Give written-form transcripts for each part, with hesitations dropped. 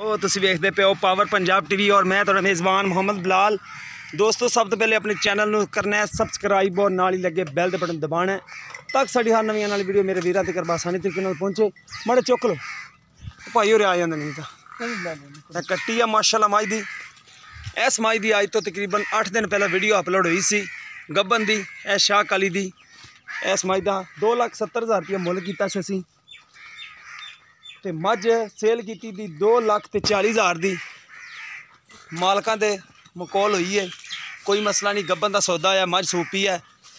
ਉਹ ਤੁਸੀਂ ਵੇਖਦੇ ਪਿਓ ਪਾਵਰ ਪੰਜਾਬ ਟੀਵੀ और मैं ਤੁਹਾਡਾ ਮੇਜ਼ਬਾਨ ਮੁਹੰਮਦ ਬਲਾਲ। ਦੋਸਤੋ ਸਭ ਤੋਂ ਪਹਿਲੇ ਆਪਣੇ ਚੈਨਲ ਨੂੰ ਕਰਨਾ ਹੈ ਸਬਸਕ੍ਰਾਈਬ और ਨਾਲ ਹੀ ਲੱਗੇ ਬੈਲ ਦੇ ਬਟਨ ਦਬਾਉਣਾ ਹੈ ਤਾਂ ਸਾਡੀ ਹਰ ਨਵੀਂ ਵਾਲੀ ਵੀਡੀਓ ਮੇਰੇ ਵੀਰਾਂ ਤੱਕ ਆਸਾਨੀ ਤਰੀਕੇ ਨਾਲ ਪਹੁੰਚੇ। ਮਾੜੇ ਚੁੱਕ ਲਓ ਭਾਈ ਹੋਰੇ ਆ ਜਾਂਦੇ ਨਹੀਂ ਤਾਂ ਕੱਟੀ ਆ ਮਾਸ਼ਾਅੱਲਾ ਮੱਝ ਦੀ। ਇਸ ਮੱਝ ਦੀ ਅੱਜ ਤੋਂ ਤਕਰੀਬਨ 8 ਦਿਨ ਪਹਿਲਾਂ ਵੀਡੀਓ ਅਪਲੋਡ ਹੋਈ ਸੀ ਗੱਬਨ ਦੀ ਇਹ ਸ਼ਾਹ ਕਾਲੀ ਦੀ। ਇਸ ਮੱਝ ਦਾ 2,70,000 रुपये ਮੁੱਲ ਕੀਤਾ ਸੀ ਅਸੀਂ ਤੇ ਮੱਝ ਸੇਲ ਕੀਤੀ ਦੀ 2,40,000 ਦੀ ਮਾਲਕਾਂ ਦੇ ਮੁਕੋਲ ਹੋਈ है। कोई मसला नहीं, गब्बन का सौदा है, मझ सूपी है,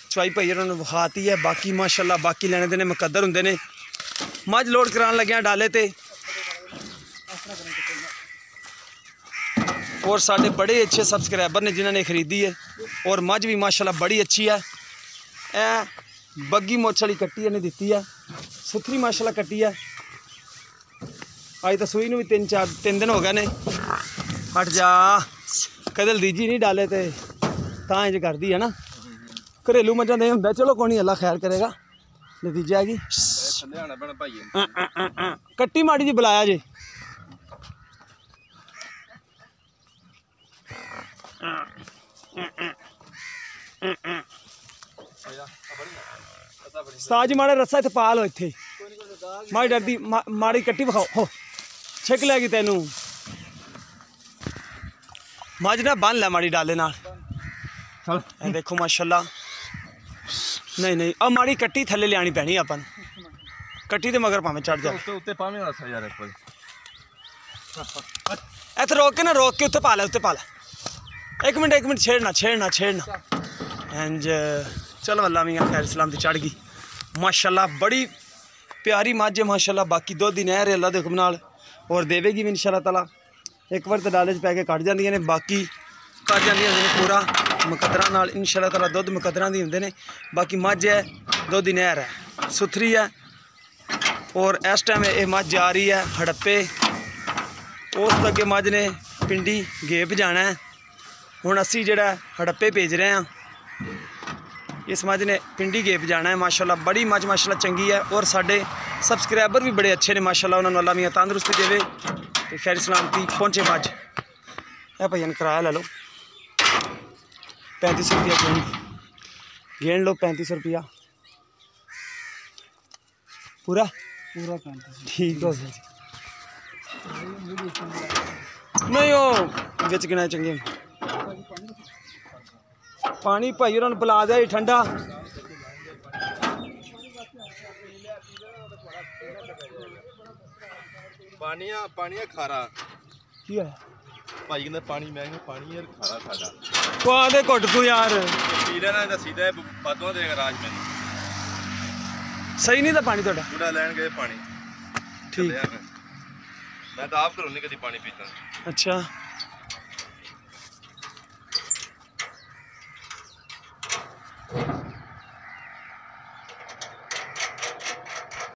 चवाई भाई उन्होंने विखाती है। बाकी माशाल्लाह बाकी लेने देने मुकद्दर होंगे ने। मझ लोड कराने लगे डाले ते और साढ़े बड़े अच्छे सबसक्राइबर ने जिन्होंने खरीदी है और मझ भी माशाल्लाह बड़ी अच्छी है। ए बग्गी मुछ वाली कट्टी इन्हें दी है, सुथरी माशाल्लाह कट्टी है। अज तो सूई भी 3 दिन हो गए ने। हट जा कदे लदीजी नहीं डाले तो इंज करती है ना, घरेलू मझा नहीं होंगे। चलो कोई नहीं, अल्लाह खैर करेगा। नतीजा है कि कट्टी माड़ी जी बुलाया जे साज माड़ा रस्सा इत्थे पा लो। इत्थे माड़ी डरदी माड़ी कट्टी विखाओ हो छिक लैगी तेनू। मझ ना बन लै माड़ी डाले नाल। देखो माशाल्लाह नहीं नहीं अब माड़ी कट्टी थले लियानी पैनी अपन। कट्टी दे मगर भावें चढ़ जा इत्थे रोक के ना, रोक के उत्ते पा लै, उत्ते पा लै। एक मिनट छेड़ना छेड़ना छेड़ना इंज। चल वल्ला मियां खैर सलामती चढ़ गई माशाल्लाह। बड़ी प्यारी मझ है माशाल्लाह। बाकी दुध दी नहर अल्लाह दे हुक्म नाल और देवेगी भी इंशाअल्लाह ताला। एक बार तो डाले पै के कट जांदियां ने, बाकी कट जांदियां ने पूरा मुकद्दरां नाल इंशाअल्लाह ताला। दुध मुकद्दरां दी हुंदे ने। बाकी मझ है दुध दी नहर है, सुथरी है और इस टाइम ये मझ जा रही है हड़प्पे। उस अगे मझ ने पिंडी गेप जाना है। हुण असी जिहड़ा हड़प्पे भेज रहे हैं। इस मझ ने पिंडी गेप जाना है माशाल्लाह। बड़ी मझ माशाल्लाह चंगी है और साडे सबसक्राइबर भी बड़े अच्छे ने माशाल्लाह। उन्होंने अल्लाह मियां तंदुरुस्ती देवे तो खैर सलामती पहुँचे मझ। है भाई किराया ले लो 3500 रुपया गेन लो 3500 रुपया पूरा पूरा 35 ठीक हो गया। नहीं वो बिच गिना चंगे पानी भाई उन्होंने बुला दिया ठंडा। पानी खारा की है भाई कहते पानी महंगा पानी यार खारा साडा को आदे घुट तू यार पी लेना इदा सीधा बातों देगा राज मैंने सही नहीं था पानी थोड़ा पूरा लैन गए पानी ठीक मैं तो आप घरों नहीं कभी पानी पीता। अच्छा